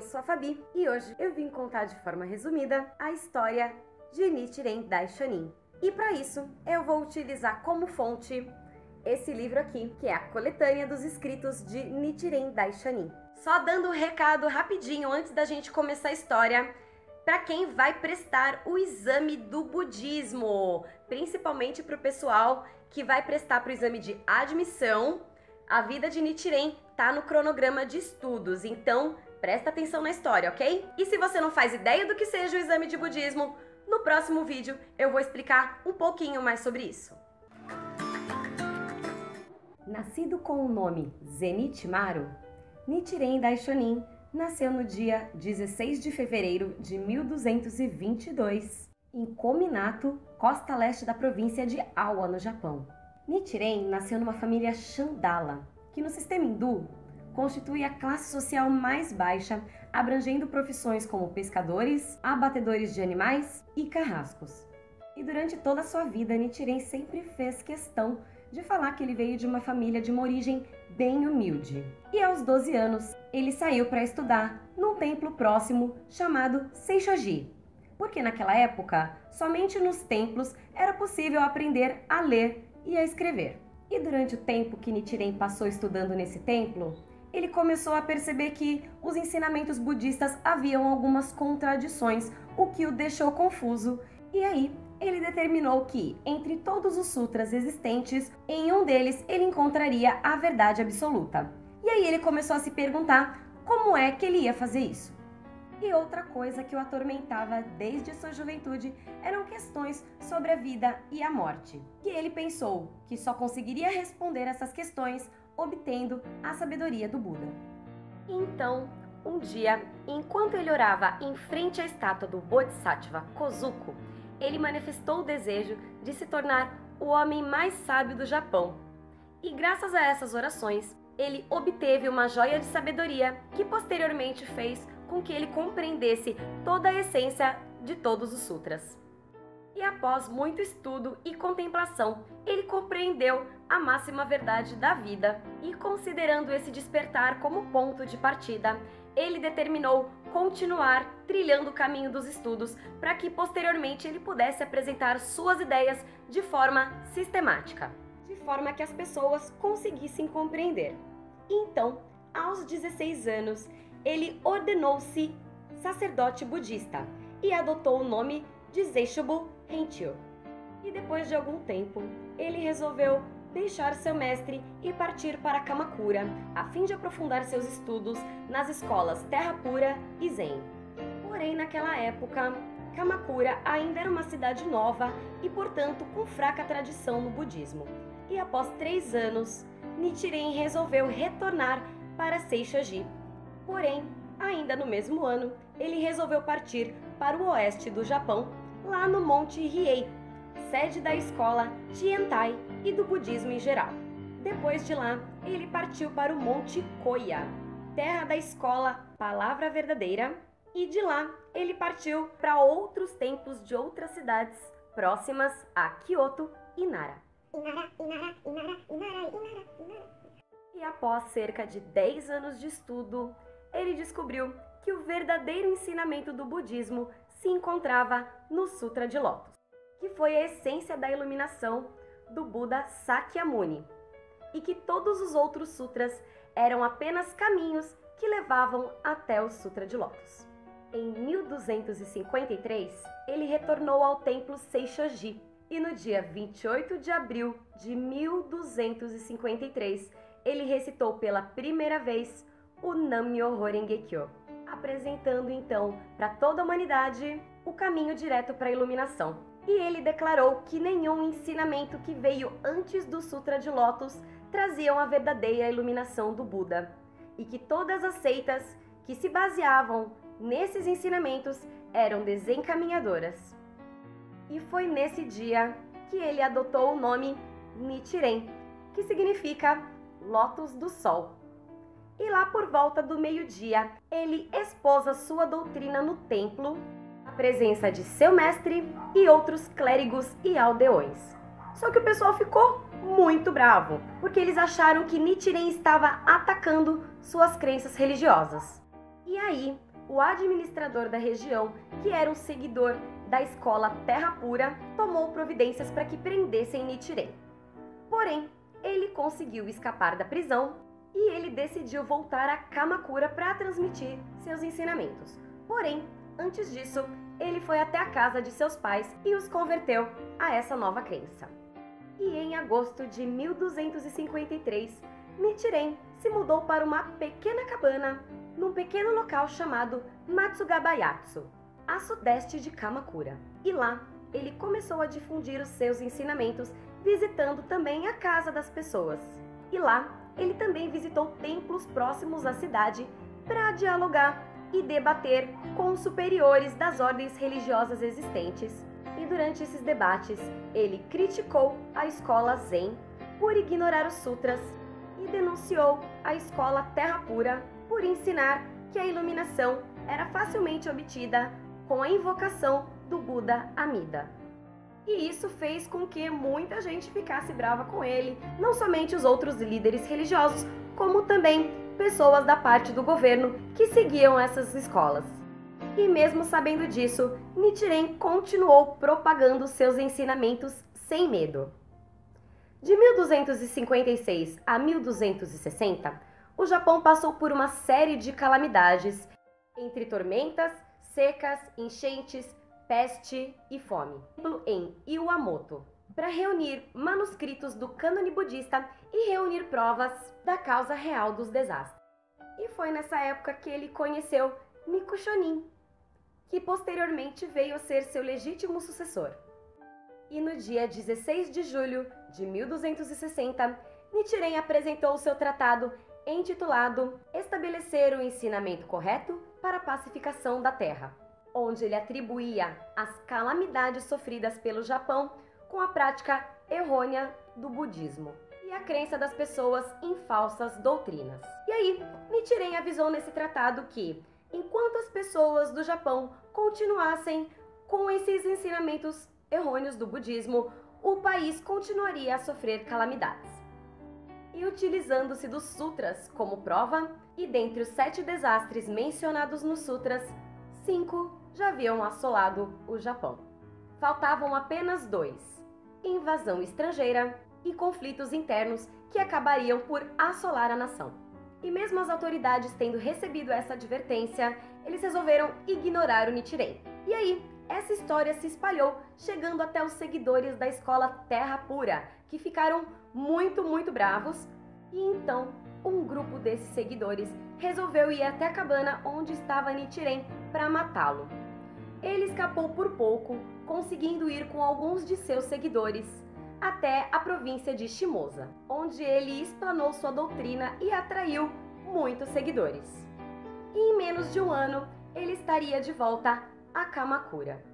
sou a Fabi e hoje eu vim contar de forma resumida a história de Nichiren Daishonin. E para isso eu vou utilizar como fonte esse livro aqui, que é a coletânea dos escritos de Nichiren Daishonin. Só dando um recado rapidinho antes da gente começar a história, para quem vai prestar o exame do budismo, principalmente para o pessoal que vai prestar para o exame de admissão. A vida de Nichiren tá no cronograma de estudos, então presta atenção na história, ok? E se você não faz ideia do que seja o exame de budismo, no próximo vídeo eu vou explicar um pouquinho mais sobre isso. Nascido com o nome Zenitsumaru, Nichiren Daishonin nasceu no dia 16 de fevereiro de 1222, em Kominato, costa leste da província de Awa, no Japão. Nichiren nasceu numa família Chandala, que no sistema hindu constitui a classe social mais baixa, abrangendo profissões como pescadores, abatedores de animais e carrascos. E durante toda a sua vida, Nichiren sempre fez questão de falar que ele veio de uma família de uma origem bem humilde. E aos 12 anos, ele saiu para estudar num templo próximo chamado Seishoji, porque naquela época, somente nos templos era possível aprender a ler e a escrever. E durante o tempo que Nichiren passou estudando nesse templo, ele começou a perceber que os ensinamentos budistas haviam algumas contradições, o que o deixou confuso. E aí, ele determinou que, entre todos os sutras existentes, em um deles ele encontraria a verdade absoluta. E aí ele começou a se perguntar como é que ele ia fazer isso. E outra coisa que o atormentava desde sua juventude eram questões sobre a vida e a morte. E ele pensou que só conseguiria responder essas questões obtendo a sabedoria do Buda. Então, um dia, enquanto ele orava em frente à estátua do Bodhisattva Kozuku, ele manifestou o desejo de se tornar o homem mais sábio do Japão. E graças a essas orações, ele obteve uma joia de sabedoria que posteriormente fez com que ele compreendesse toda a essência de todos os sutras. E após muito estudo e contemplação, ele compreendeu a máxima verdade da vida e, considerando esse despertar como ponto de partida, ele determinou continuar trilhando o caminho dos estudos para que posteriormente ele pudesse apresentar suas ideias de forma sistemática, de forma que as pessoas conseguissem compreender. Então, aos 16 anos, ele ordenou-se sacerdote budista e adotou o nome de Zeishobu Henchyo. E depois de algum tempo, ele resolveu deixar seu mestre e partir para Kamakura, a fim de aprofundar seus estudos nas escolas Terra Pura e Zen. Porém, naquela época, Kamakura ainda era uma cidade nova e, portanto, com fraca tradição no budismo. E após 3 anos, Nichiren resolveu retornar para Seishoji. Porém, ainda no mesmo ano, ele resolveu partir para o oeste do Japão, lá no Monte Hiei, sede da escola Tiantai e do budismo em geral. Depois de lá, ele partiu para o Monte Koya, terra da escola Palavra Verdadeira, e de lá ele partiu para outros templos de outras cidades próximas a Kyoto e Nara. E após cerca de 10 anos de estudo, ele descobriu que o verdadeiro ensinamento do budismo se encontrava no Sutra de Lótus, que foi a essência da iluminação do Buda Sakyamuni, e que todos os outros sutras eram apenas caminhos que levavam até o Sutra de Lótus. Em 1253, ele retornou ao templo Seishoji, e no dia 28 de abril de 1253, ele recitou pela primeira vez o Nam-myoho Renge-kyo, apresentando então para toda a humanidade o caminho direto para a iluminação. E ele declarou que nenhum ensinamento que veio antes do Sutra de Lótus traziam a verdadeira iluminação do Buda, e que todas as seitas que se baseavam nesses ensinamentos eram desencaminhadoras. E foi nesse dia que ele adotou o nome Nichiren, que significa Lótus do Sol. E lá por volta do meio-dia, ele expôs a sua doutrina no templo, à presença de seu mestre e outros clérigos e aldeões. Só que o pessoal ficou muito bravo, porque eles acharam que Nichiren estava atacando suas crenças religiosas. E aí, o administrador da região, que era um seguidor da escola Terra Pura, tomou providências para que prendessem Nichiren. Porém, ele conseguiu escapar da prisão e ele decidiu voltar a Kamakura para transmitir seus ensinamentos. Porém, antes disso, ele foi até a casa de seus pais e os converteu a essa nova crença. E em agosto de 1253, Nichiren se mudou para uma pequena cabana num pequeno local chamado Matsugabayatsu, a sudeste de Kamakura. E lá, ele começou a difundir os seus ensinamentos, visitando também a casa das pessoas. E lá, ele também visitou templos próximos à cidade para dialogar e debater com os superiores das ordens religiosas existentes. E durante esses debates, ele criticou a escola Zen por ignorar os sutras e denunciou a escola Terra Pura por ensinar que a iluminação era facilmente obtida com a invocação do Buda Amida. E isso fez com que muita gente ficasse brava com ele, não somente os outros líderes religiosos, como também pessoas da parte do governo que seguiam essas escolas. E mesmo sabendo disso, Nichiren continuou propagando seus ensinamentos sem medo. De 1256 a 1260, o Japão passou por uma série de calamidades, entre tormentas, secas, enchentes, peste e fome. Em Iwamoto, para reunir manuscritos do cânone budista e reunir provas da causa real dos desastres. E foi nessa época que ele conheceu Nico Shonin, que posteriormente veio a ser seu legítimo sucessor. E no dia 16 de julho de 1260, Nichiren apresentou o seu tratado intitulado Estabelecer o Ensinamento Correto para a Pacificação da Terra, onde ele atribuía as calamidades sofridas pelo Japão com a prática errônea do budismo e a crença das pessoas em falsas doutrinas. E aí, Nichiren avisou nesse tratado que, enquanto as pessoas do Japão continuassem com esses ensinamentos errôneos do budismo, o país continuaria a sofrer calamidades. E utilizando-se dos sutras como prova, e dentre os 7 desastres mencionados nos sutras, 5 já haviam assolado o Japão. Faltavam apenas 2: invasão estrangeira e conflitos internos que acabariam por assolar a nação. E mesmo as autoridades tendo recebido essa advertência, eles resolveram ignorar o Nichiren. E aí, essa história se espalhou, chegando até os seguidores da escola Terra Pura, que ficaram muito bravos. E então, um grupo desses seguidores resolveu ir até a cabana onde estava Nichiren para matá-lo. Ele escapou por pouco, conseguindo ir com alguns de seus seguidores até a província de Shimoza, onde ele explanou sua doutrina e atraiu muitos seguidores. E em menos de um ano, ele estaria de volta a Kamakura.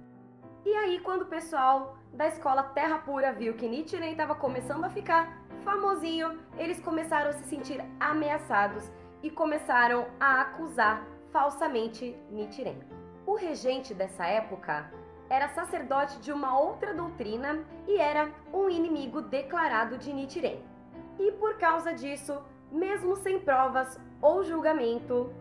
E aí, quando o pessoal da escola Terra Pura viu que Nichiren estava começando a ficar famosinho, eles começaram a se sentir ameaçados e começaram a acusar falsamente Nichiren. O regente dessa época era sacerdote de uma outra doutrina e era um inimigo declarado de Nichiren. E por causa disso, mesmo sem provas ou julgamento,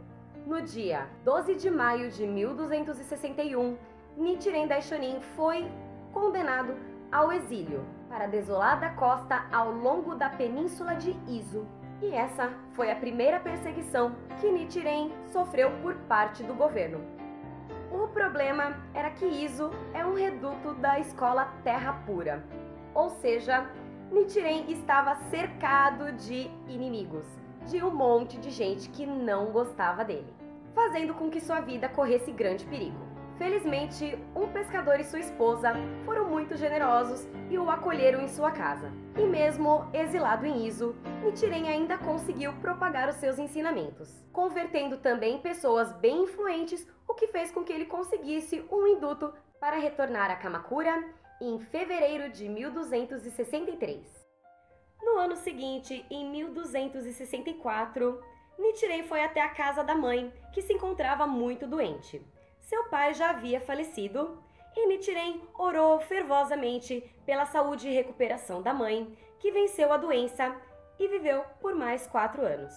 no dia 12 de maio de 1261, Nichiren Daishonin foi condenado ao exílio para a desolada costa ao longo da península de Izu. E essa foi a primeira perseguição que Nichiren sofreu por parte do governo. O problema era que Izu é um reduto da escola Terra Pura, ou seja, Nichiren estava cercado de inimigos, de um monte de gente que não gostava dele, fazendo com que sua vida corresse grande perigo. Felizmente, um pescador e sua esposa foram muito generosos e o acolheram em sua casa. E mesmo exilado em Izu, Nichiren ainda conseguiu propagar os seus ensinamentos, convertendo também pessoas bem influentes, o que fez com que ele conseguisse um induto para retornar a Kamakura em fevereiro de 1263. No ano seguinte, em 1264, Nichiren foi até a casa da mãe, que se encontrava muito doente. Seu pai já havia falecido e Nichiren orou fervorosamente pela saúde e recuperação da mãe, que venceu a doença e viveu por mais 4 anos.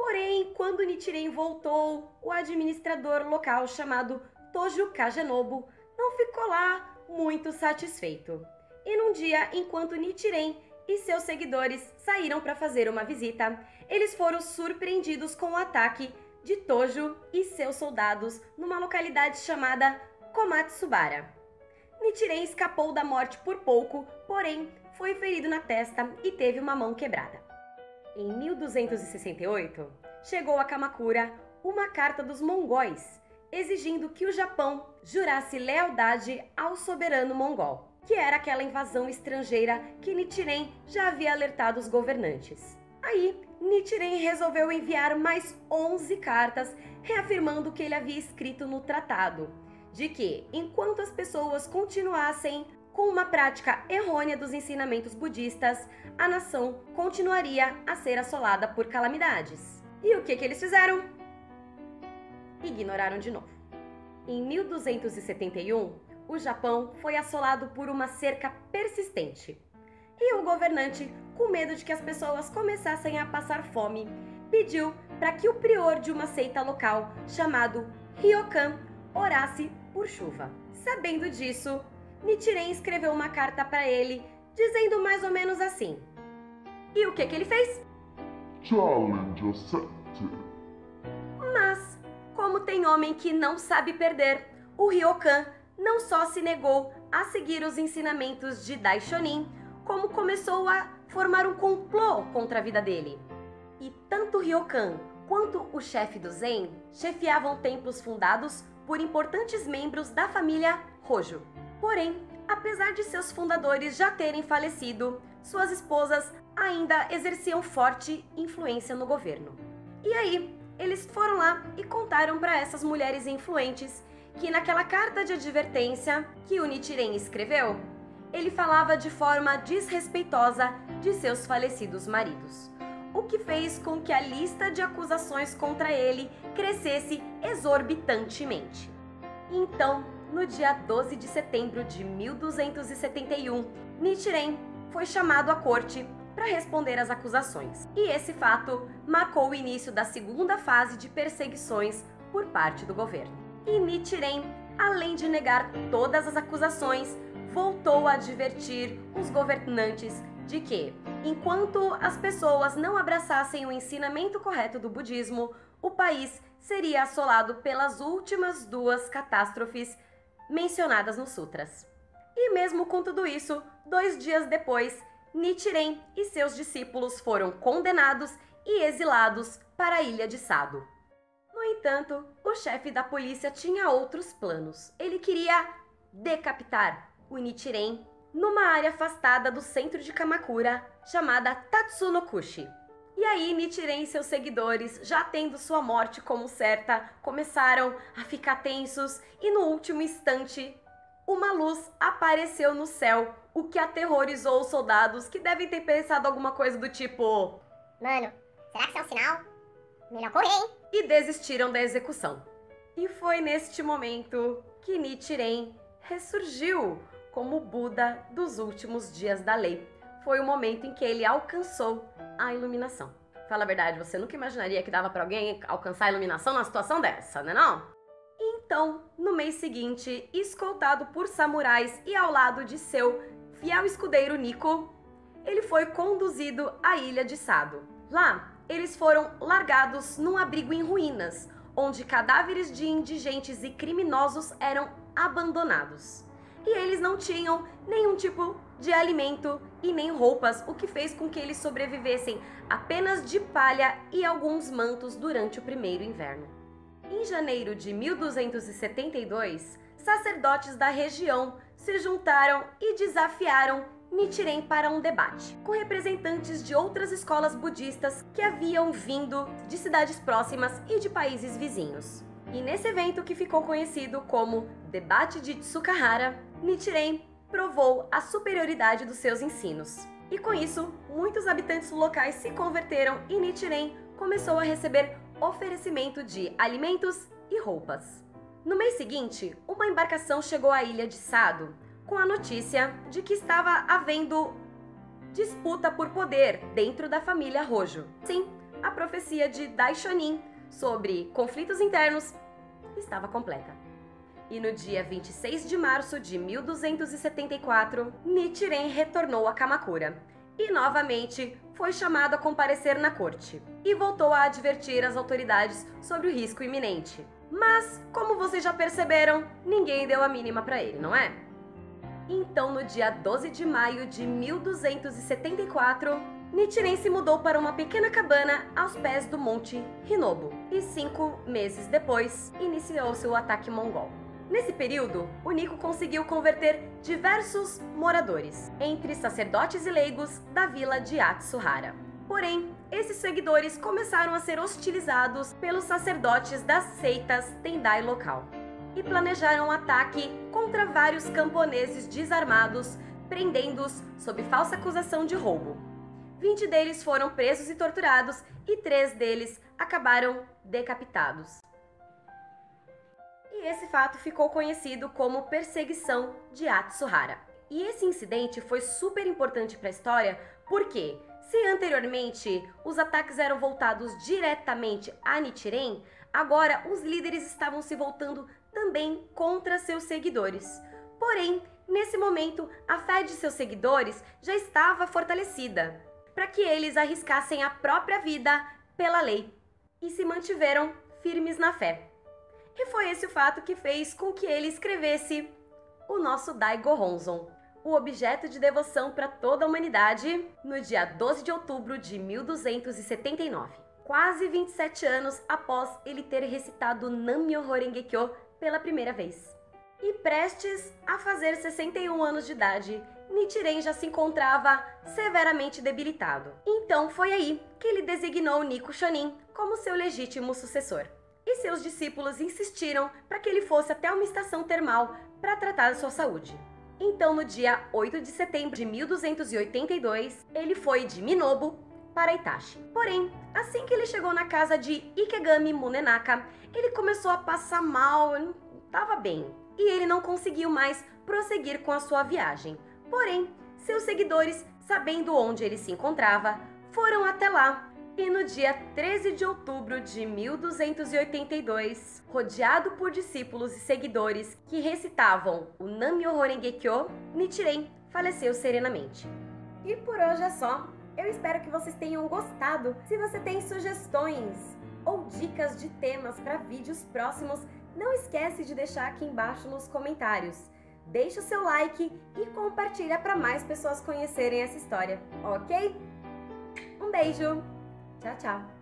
Porém, quando Nichiren voltou, o administrador local chamado Tojo Kagenobu não ficou lá muito satisfeito. E num dia, enquanto Nichiren e seus seguidores saíram para fazer uma visita, eles foram surpreendidos com o ataque de Tojo e seus soldados numa localidade chamada Komatsubara. Nichiren escapou da morte por pouco, porém foi ferido na testa e teve uma mão quebrada. Em 1268, chegou a Kamakura uma carta dos mongóis, exigindo que o Japão jurasse lealdade ao soberano mongol, que era aquela invasão estrangeira que Nichiren já havia alertado os governantes. Aí, Nichiren resolveu enviar mais 11 cartas, reafirmando o que ele havia escrito no tratado, de que, enquanto as pessoas continuassem com uma prática errônea dos ensinamentos budistas, a nação continuaria a ser assolada por calamidades. E o que eles fizeram? Ignoraram de novo. Em 1271, o Japão foi assolado por uma seca persistente. E o governante, com medo de que as pessoas começassem a passar fome, pediu para que o prior de uma seita local, chamado Ryokan, orasse por chuva. Sabendo disso, Nichiren escreveu uma carta para ele, dizendo mais ou menos assim. E o que ele fez? Challenge accepted. Mas, como tem homem que não sabe perder, o Ryokan não só se negou a seguir os ensinamentos de Daishonin, como começou a formar um complô contra a vida dele. E tanto Ryokan quanto o chefe do Zen chefiavam templos fundados por importantes membros da família Hojo. Porém, apesar de seus fundadores já terem falecido, suas esposas ainda exerciam forte influência no governo. E aí, eles foram lá e contaram para essas mulheres influentes que naquela carta de advertência que o Nichiren escreveu, ele falava de forma desrespeitosa de seus falecidos maridos, o que fez com que a lista de acusações contra ele crescesse exorbitantemente. Então, no dia 12 de setembro de 1271, Nichiren foi chamado à corte para responder às acusações. E esse fato marcou o início da segunda fase de perseguições por parte do governo. E Nichiren, além de negar todas as acusações, voltou a advertir os governantes de que, enquanto as pessoas não abraçassem o ensinamento correto do budismo, o país seria assolado pelas últimas duas catástrofes mencionadas nos sutras. E mesmo com tudo isso, 2 dias depois, Nichiren e seus discípulos foram condenados e exilados para a ilha de Sado. No entanto, o chefe da polícia tinha outros planos. Ele queria decapitar o Nichiren numa área afastada do centro de Kamakura, chamada Tatsunokushi. E aí, Nichiren e seus seguidores, já tendo sua morte como certa, começaram a ficar tensos e no último instante, uma luz apareceu no céu, o que aterrorizou os soldados, que devem ter pensado alguma coisa do tipo: Mano, será que isso é um sinal? Melhor correr, hein? E desistiram da execução. E foi neste momento que Nichiren ressurgiu como Buda dos últimos dias da lei. Foi o momento em que ele alcançou a iluminação. Fala a verdade, você nunca imaginaria que dava para alguém alcançar a iluminação numa situação dessa, né não? Então, no mês seguinte, escoltado por samurais e ao lado de seu fiel escudeiro Nico, ele foi conduzido à ilha de Sado. Lá, eles foram largados num abrigo em ruínas, onde cadáveres de indigentes e criminosos eram abandonados. E eles não tinham nenhum tipo de alimento e nem roupas, o que fez com que eles sobrevivessem apenas de palha e alguns mantos durante o primeiro inverno. Em janeiro de 1272, sacerdotes da região se juntaram e desafiaram Nichiren para um debate, com representantes de outras escolas budistas que haviam vindo de cidades próximas e de países vizinhos. E nesse evento, que ficou conhecido como Debate de Tsukahara, Nichiren provou a superioridade dos seus ensinos. E com isso, muitos habitantes locais se converteram e Nichiren começou a receber oferecimento de alimentos e roupas. No mês seguinte, uma embarcação chegou à ilha de Sado com a notícia de que estava havendo disputa por poder dentro da família Hojo. Sim, a profecia de Daishonin sobre conflitos internos estava completa. E no dia 26 de março de 1274, Nichiren retornou a Kamakura e novamente foi chamado a comparecer na corte e voltou a advertir as autoridades sobre o risco iminente. Mas, como vocês já perceberam, ninguém deu a mínima para ele, não é? Então, no dia 12 de maio de 1274, Nichiren se mudou para uma pequena cabana aos pés do Monte Hinobu e 5 meses depois iniciou-se o ataque mongol. Nesse período, o Nikko conseguiu converter diversos moradores, entre sacerdotes e leigos da vila de Atsuhara. Porém, esses seguidores começaram a ser hostilizados pelos sacerdotes das seitas Tendai local e planejaram um ataque contra vários camponeses desarmados, prendendo-os sob falsa acusação de roubo. 20 deles foram presos e torturados e 3 deles acabaram decapitados. E esse fato ficou conhecido como perseguição de Atsuhara. E esse incidente foi super importante para a história porque, se anteriormente os ataques eram voltados diretamente a Nichiren, agora os líderes estavam se voltando também contra seus seguidores. Porém, nesse momento, a fé de seus seguidores já estava fortalecida, para que eles arriscassem a própria vida pela lei e se mantiveram firmes na fé. E foi esse o fato que fez com que ele escrevesse o nosso Daigo Honzon, o objeto de devoção para toda a humanidade, no dia 12 de outubro de 1279, quase 27 anos após ele ter recitado Nam-myoho Renge-kyo pela primeira vez. E prestes a fazer 61 anos de idade, Nichiren já se encontrava severamente debilitado. Então foi aí que ele designou Nikko Shonin como seu legítimo sucessor. E seus discípulos insistiram para que ele fosse até uma estação termal para tratar da sua saúde. Então, no dia 8 de setembro de 1282, ele foi de Minobu para Itachi. Porém, assim que ele chegou na casa de Ikegami Munenaka, ele começou a passar mal, não estava bem, e ele não conseguiu mais prosseguir com a sua viagem. Porém, seus seguidores, sabendo onde ele se encontrava, foram até lá. E no dia 13 de outubro de 1282, rodeado por discípulos e seguidores que recitavam o Nam-myoho Renge-kyo, Nichiren faleceu serenamente. E por hoje é só. Eu espero que vocês tenham gostado. Se você tem sugestões ou dicas de temas para vídeos próximos, não esquece de deixar aqui embaixo nos comentários. Deixe o seu like e compartilha para mais pessoas conhecerem essa história, ok? Um beijo! Tchau, tchau!